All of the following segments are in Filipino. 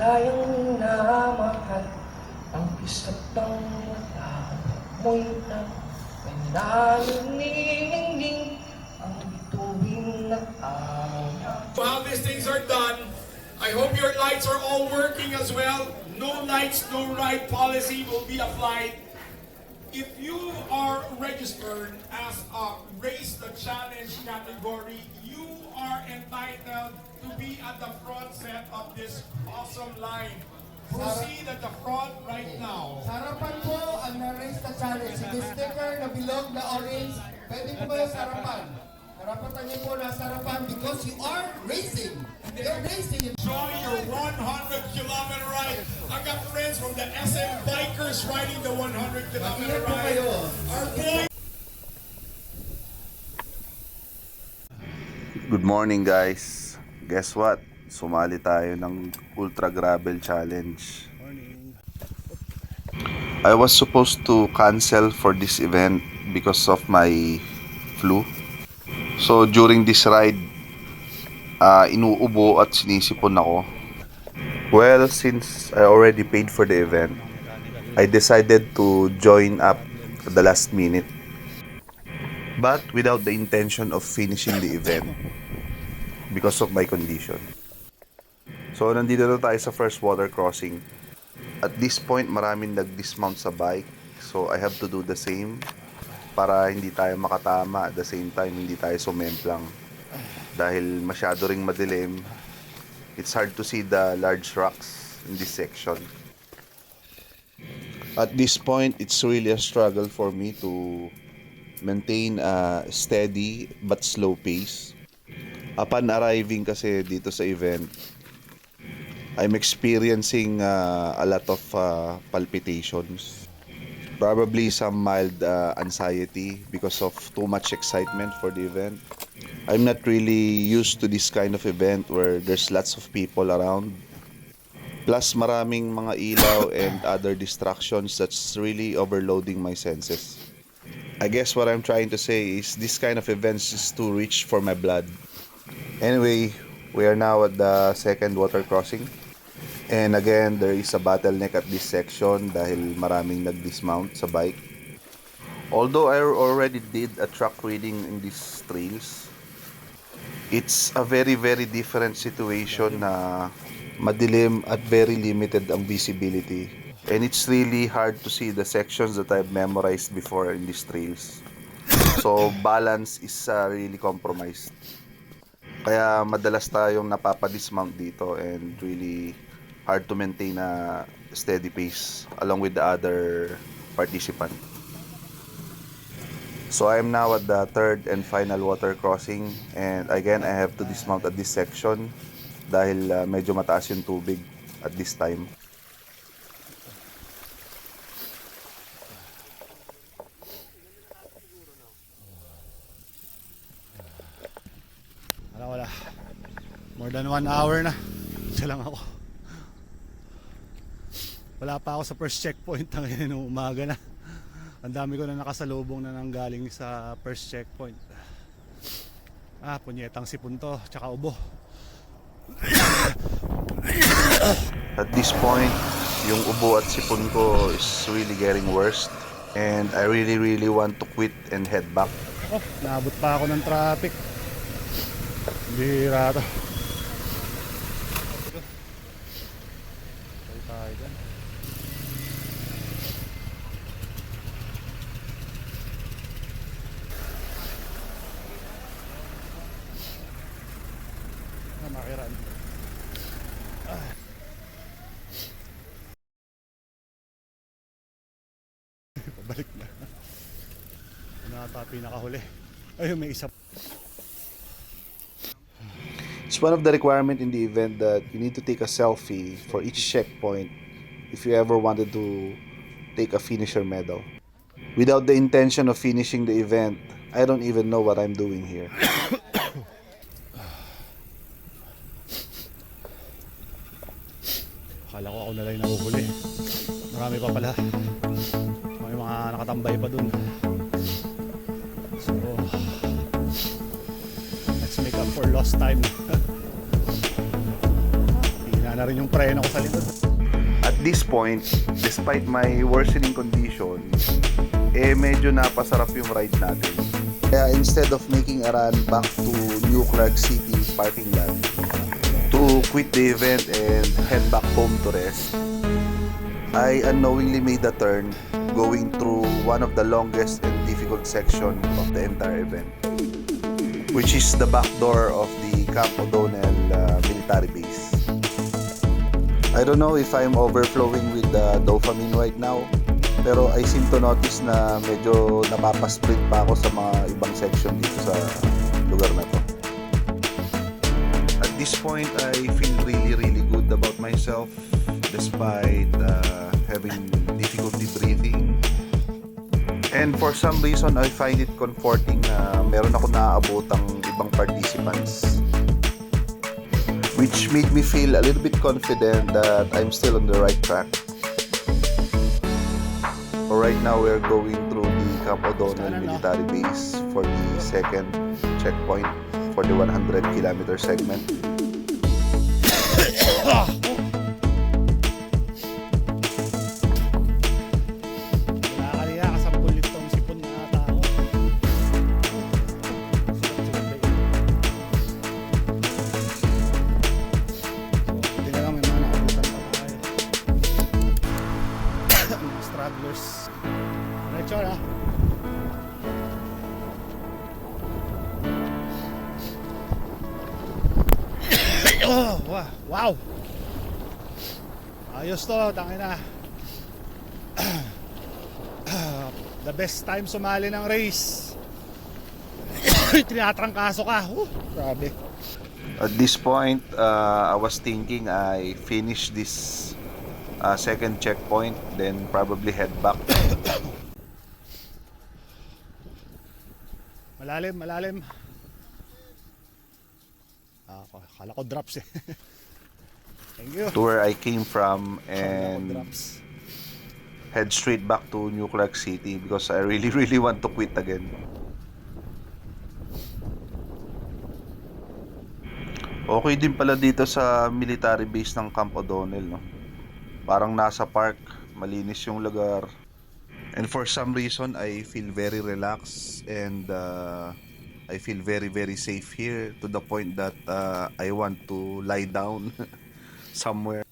Layang minamahal ang isa't ng mata mo'y na may naniningning ang bituin ng araw na. How these things are done, I hope your lights are all working as well. No lights, no ride policy will be applied. If you are registered as a Race the Challenge category, you are entitled to be at the front set of this awesome line. Proceed at the front right now. Sa harapan po ang na-raise the challenge. Yung sticker na bilog na orange, pwede po ba sa harapan? Karapatan niyo po nasa harapan because you are racing. You're racing. Enjoy your 100-kilometer ride. I got friends from the SM Bikers riding the 100-kilometer Mag-ingat po ride. kayo. Our boy. Good morning guys. Guess what? Sumali tayo ng Ultra Gravel Challenge. I was supposed to cancel for this event because of my flu. So during this ride, inuubo at sinisipon ako. Well, since I already paid for the event, I decided to join up at the last minute. But without the intention of finishing the event because of my condition. So nandito na tayo sa first water crossing. At this point, maraming nag-dismount sa bike. So I have to do the same para hindi tayo makatama. At the same time, hindi tayo sumemplang. Dahil masyado ring madilim, it's hard to see the large rocks in this section. At this point, it's really a struggle for me to maintain a steady but slow pace. Upon arriving kasi dito sa event, I'm experiencing a lot of palpitations. Probably some mild anxiety because of too much excitement for the event. I'm not really used to this kind of event where there's lots of people around. Plus maraming mga ilaw and other distractions that's really overloading my senses. I guess what I'm trying to say is this kind of events is too rich for my blood. Anyway, we are now at the second water crossing. And again, there is a bottleneck at this section dahil maraming nag-dismount sa bike. Although I already did a track reading in these trails, it's a very different situation na madilim at very limited ang visibility. And it's really hard to see the sections that I've memorized before in these trails. So balance is really compromised. Kaya madalas tayong napapadismount dito and really hard to maintain a steady pace along with the other participant. So I'm now at the third and final water crossing and again I have to dismount at this section dahil medyo mataas yung tubig at this time. Wala. More than 1 hour na. Isa lang ako. Wala pa ako sa first checkpoint ng umaga na. Ang dami ko na nakasalubong na nanggaling sa first checkpoint. Punyetang sipon to, tsaka ubo. At this point, yung ubo at sipon ko is really getting worse and I really want to quit and head back. Naabot pa ako ng traffic. Bihira to. Tayo dyan. Makiran. Pabalik na. Ano ata pinakahuli? Ayun, may isa. It's one of the requirements in the event that you need to take a selfie for each checkpoint if you ever wanted to take a finisher medal. Without the intention of finishing the event, I don't even know what I'm doing here. Akala ko ako na lang yung nahuhuli. Marami pa pala. May mga nakatambay pa dun. So, let's make up for lost time. Hindi Hina na rin yung preno ko sa likod. At this point, despite my worsening condition, medyo napasarap yung ride natin. Kaya instead of making a run back to New Clark City parking lot, to quit the event and head back home to rest, I unknowingly made a turn going through one of the longest and difficult section of the entire event, which is the back door of the Camp O'Donnell military base. I don't know if I'm overflowing with dopamine right now, pero I seem to notice na medyo napapasprint pa ako sa mga ibang section dito sa lugar na to. At this point, I feel really good about myself despite having difficulty breathing. And for some reason, I find it comforting na meron ako naaabotang ibang participants, which made me feel a little bit confident that I'm still on the right track. Right now, we're going through the Camp O'Donnell military base for the second checkpoint for the 100-kilometer segment. Nakakaliya, kasampul itong sipon na tao. Hindi na lang may mga nakabutan pa tayo. Mga stragglers. Diretso na. Oh, wow! Ayos to, tangina. The best time sumali ng race. Tinatrangkaso ka. Grabe. At this point, I was thinking I finish this second checkpoint, then probably head back. Malalim. Akala ko drops eh. Thank you. To where I came from Akala ko and drops. head straight back to New Clark City because I really want to quit again. Okay din pala dito sa military base ng Camp O'Donnell, no? Parang nasa park, malinis yung lugar. And for some reason, I feel very relaxed and I feel very safe here to the point that I want to lie down somewhere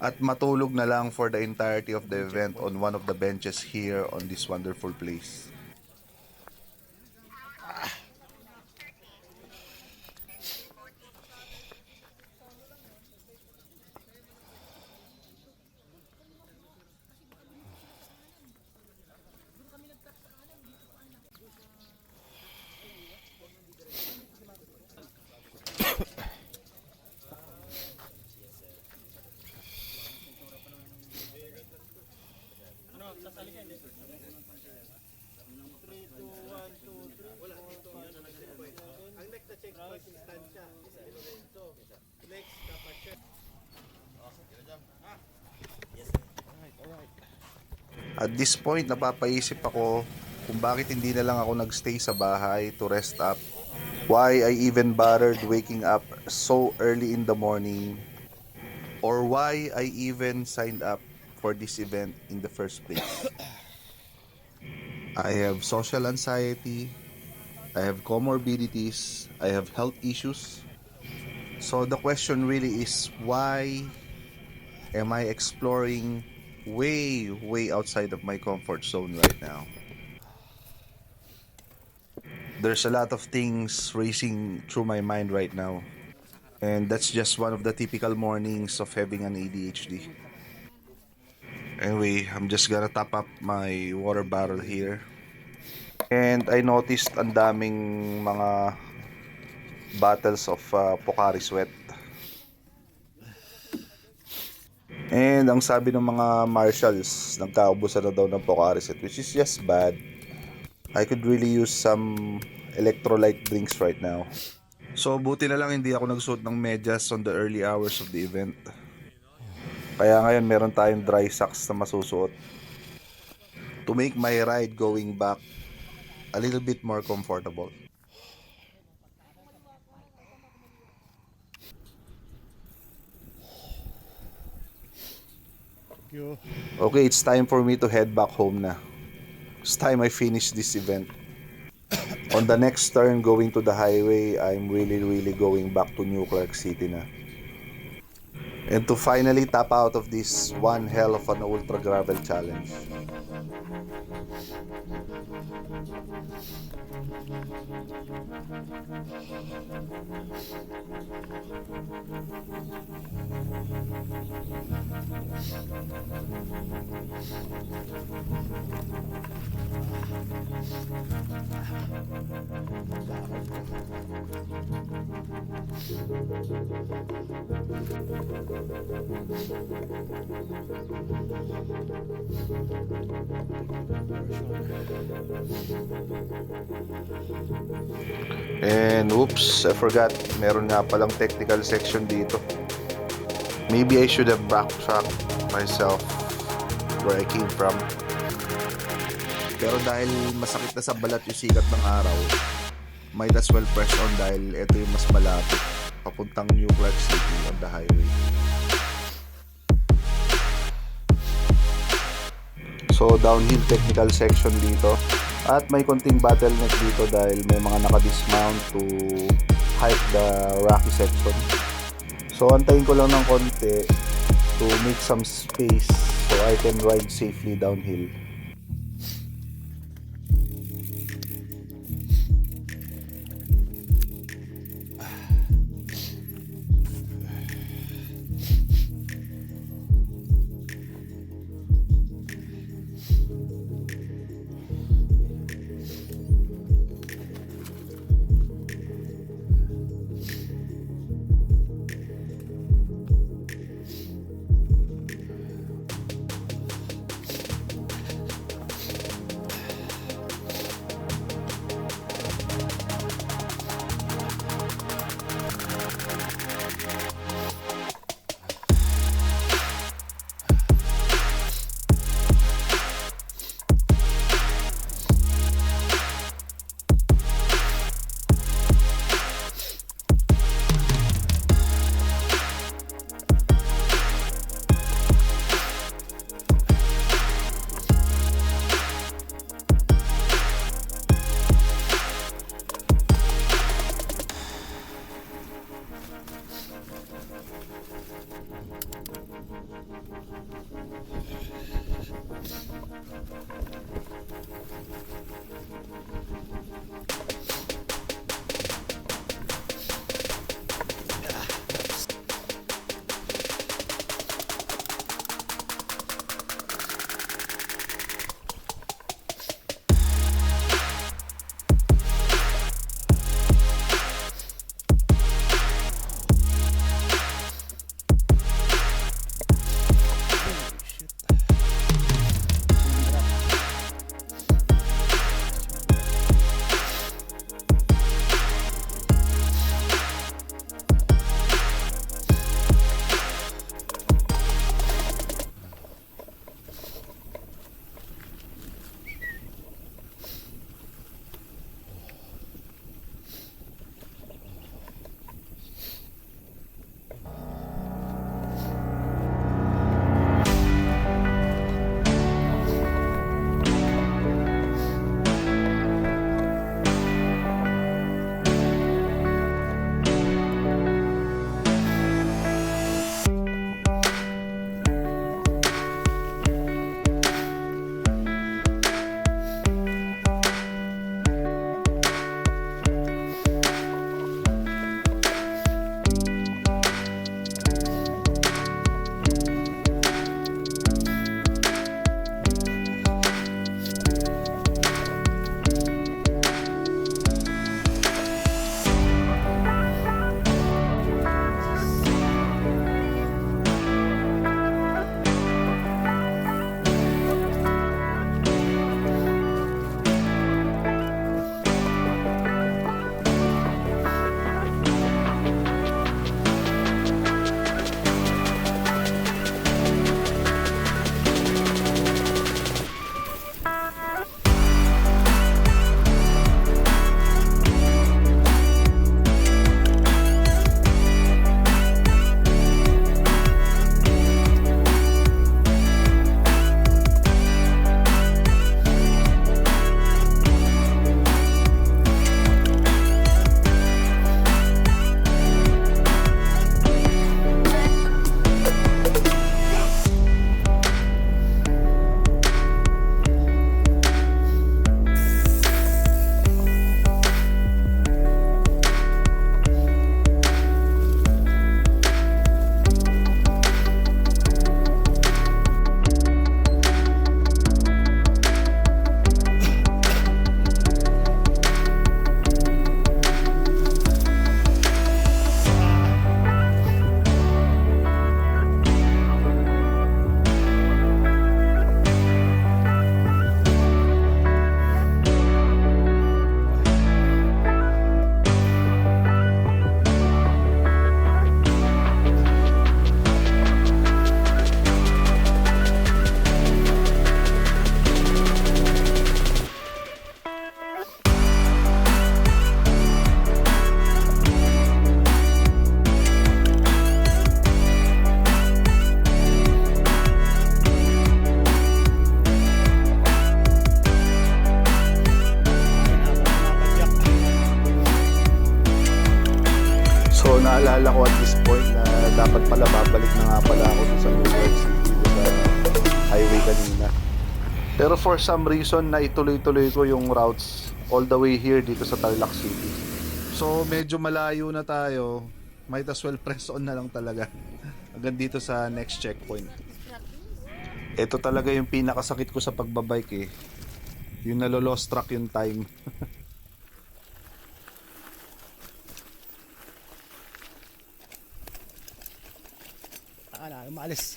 at matulog na lang for the entirety of the event on one of the benches here on this wonderful place. At this point, napapaisip ako kung bakit hindi na lang ako nagstay sa bahay to rest up. Why I even bothered waking up so early in the morning, or why I even signed up for this event in the first place. I have social anxiety, I have comorbidities, I have health issues. So the question really is, why am I exploring way outside of my comfort zone right now? There's a lot of things racing through my mind right now. And that's just one of the typical mornings of having an ADHD. Anyway, I'm just gonna top up my water bottle here. And I noticed ang daming mga bottles of Pocari Sweat. And ang sabi ng mga marshals, nagkaubusan na daw ng Pocari Sweat, which is just bad. I could really use some electrolyte drinks right now. So buti na lang hindi ako nagsuot ng medyas on the early hours of the event. Kaya ngayon meron tayong dry socks na masusuot to make my ride going back a little bit more comfortable. Thank you. Okay, it's time for me to head back home na. It's time I finish this event. On the next turn going to the highway, I'm really going back to New Clark City na. And to finally tap out of this one hell of an ultra gravel challenge. And oops, I forgot, meron nga palang technical section dito. Maybe I should have backtracked myself where I came from. Pero dahil masakit na sa balat yung sikat ng araw, might as well press on dahil ito yung mas malapit papuntang New Clark City on the highway. So downhill technical section dito. At may konting bottleneck dito dahil may mga naka-dismount to hike the rocky section. So antayin ko lang ng konti to make some space so I can ride safely downhill. naalala ko at this point na dapat pala babalik na nga pala ako sa New York City with the highway kanina. Pero for some reason na ituloy-tuloy ko yung routes all the way here dito sa Tarlac City. So medyo malayo na tayo. Might as well press on na lang talaga hanggang dito sa next checkpoint. Ito talaga yung pinakasakit ko sa pagbabike eh. Yung nalo-lost track yung time. Umalis.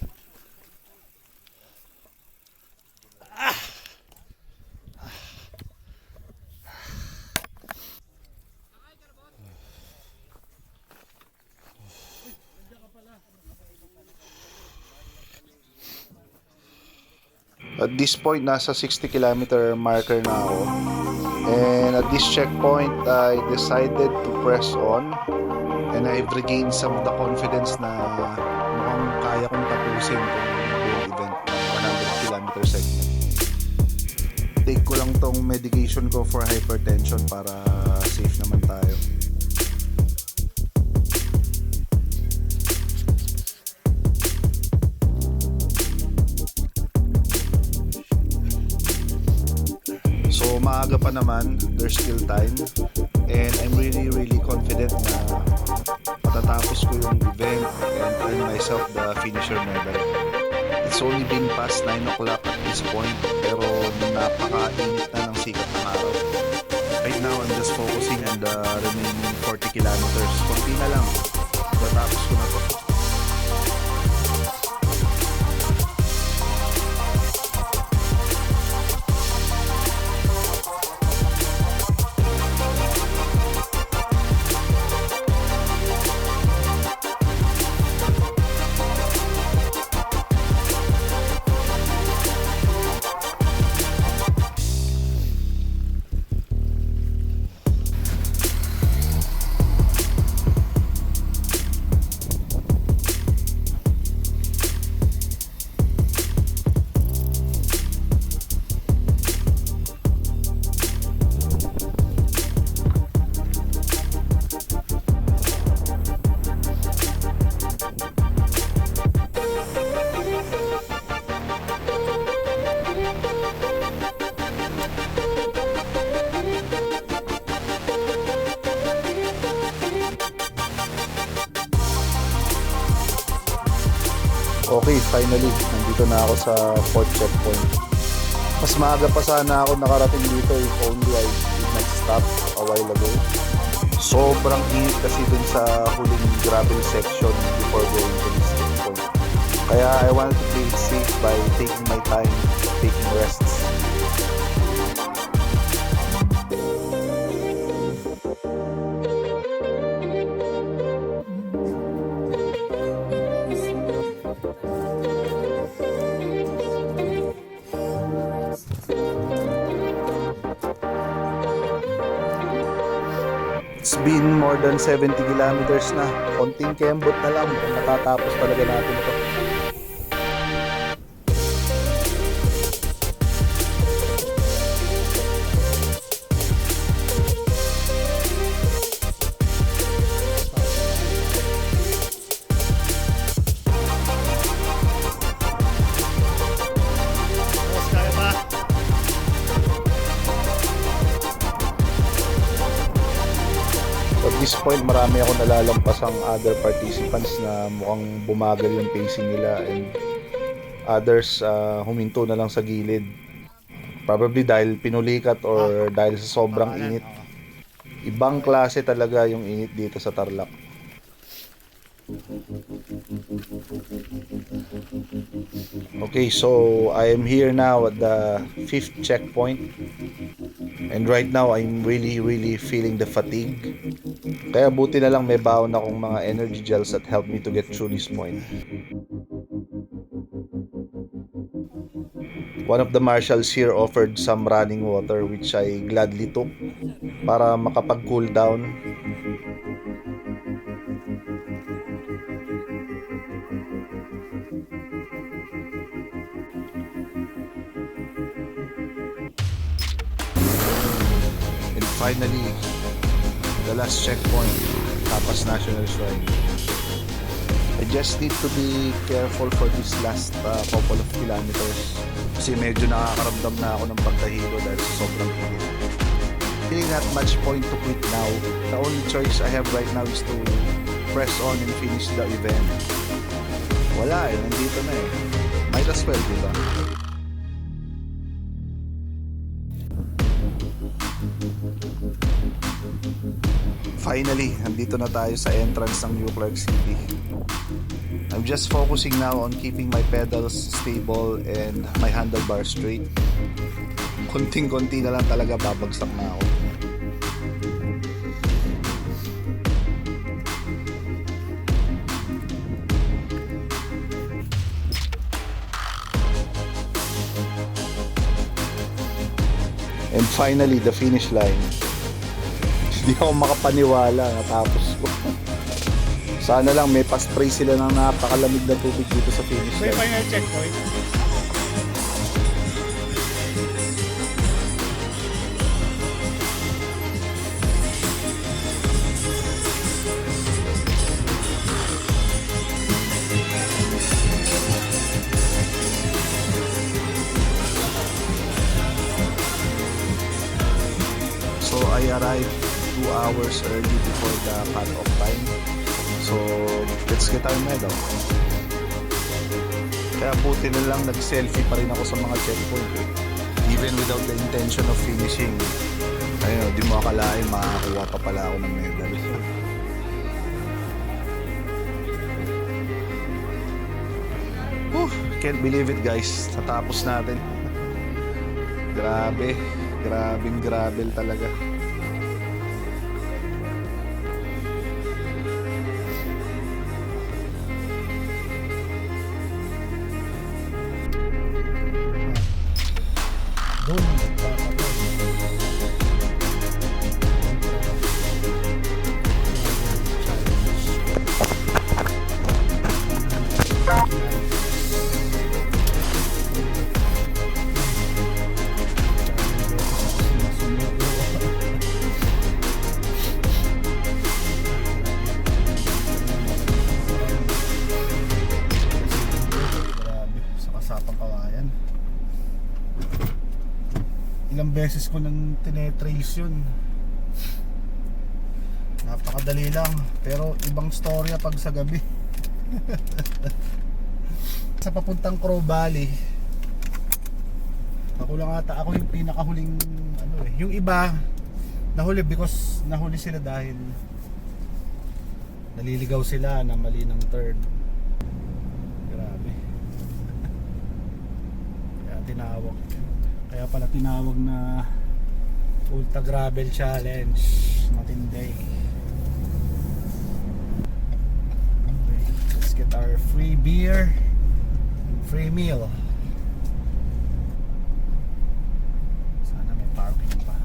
At this point, nasa 60-kilometer marker na ako. And at this checkpoint, I decided to press on. And I've regained some of the confidence na mukhang kaya kong tapusin itong event ng 100-kilometer segment. Take ko lang tong medication ko for hypertension para safe naman tayo. So maaga pa naman, there's still time, and I'm really confident na matatapos ko yung event and earn myself the finisher medal. It's only been past 9 o'clock at this point, pero napaka-init na ng sikat ng araw. Right now, I'm just focusing on the remaining 40 kilometers. Konti na lang, matatapos ko na to. Okay, finally, nandito na ako sa 4th checkpoint. Mas maaga pa sana ako nakarating dito if only I did not stop a while ago. Sobrang init kasi dun sa huling gravel section before going to this checkpoint. Kaya I wanted to play it safe by taking my time, taking rests. It's been more than 70 kilometers na. Konting kembot na lang. Matatapos talaga natin ito. Kaya pa. At this point, marami ako nalalampasang other participants na mukhang bumagal yung pacing nila, and others huminto na lang sa gilid. Probably dahil pinulikat or dahil sa sobrang init. Ibang klase talaga yung init dito sa Tarlac. Okay, so I am here now at the 5th checkpoint. And right now, I'm really feeling the fatigue. Kaya buti na lang may baon akong mga energy gels that help me to get through this point. One of the marshals here offered some running water which I gladly took para makapag-cool down. And finally, the last checkpoint. Tapas National Shrine. I just need to be careful for this last couple of kilometers kasi medyo nakakaramdam na ako ng pagkahilo dahil sa sobrang init. Feeling not much point to quit now. The only choice I have right now is to press on and finish the event. Wala eh, nandito na eh. Might as well, diba? Finally, nandito na tayo sa entrance ng New Clark City. I'm just focusing now on keeping my pedals stable and my handlebar straight. Konting-konti na lang talaga babagsak na ako. And finally, the finish line. Hindi ako makapaniwala, natapos ko. Sana lang may pa-spray sila ng napakalamig na tubig dito sa finish May line. final checkpoint. So I arrived 2 hours early before the cut-off time. So let's get our medal. Kaya buti na lang nag-selfie pa rin ako sa mga checkpoint eh. Even without the intention of finishing. Ayun, di mo akalain makakuha pa pala ako ng medal. Can't believe it guys, natapos natin. Grabe, grabing gravel talaga. Ilang beses ko nang tinetrace yun. Napakadali lang, pero ibang storya pag sa gabi. Sa papuntang Crow Valley, ako lang ata, ako yung pinakahuling ano eh. Yung iba nahuli because nahuli sila dahil naliligaw sila na mali ng turn. Grabe. Kaya pala tinawag na Ultra Gravel Challenge. Matindi. Okay, let's get our free beer and free meal. Sana may parking pa.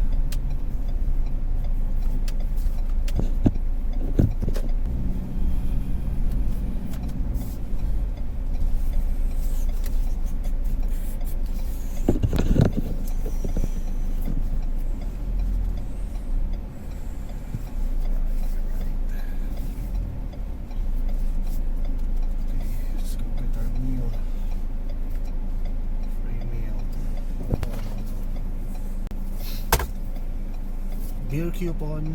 Beer coupon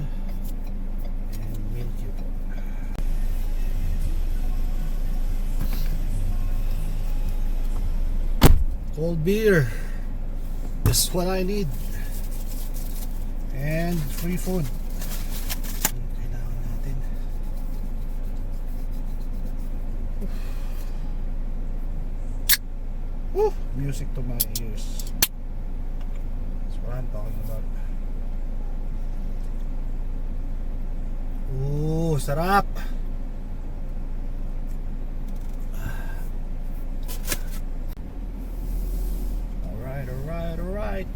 and meal coupon. Cold beer, just what I need, and free food. Kailangan natin. Woo! Music to my ears. That's what I'm talking about. Oh, sarap. Alright.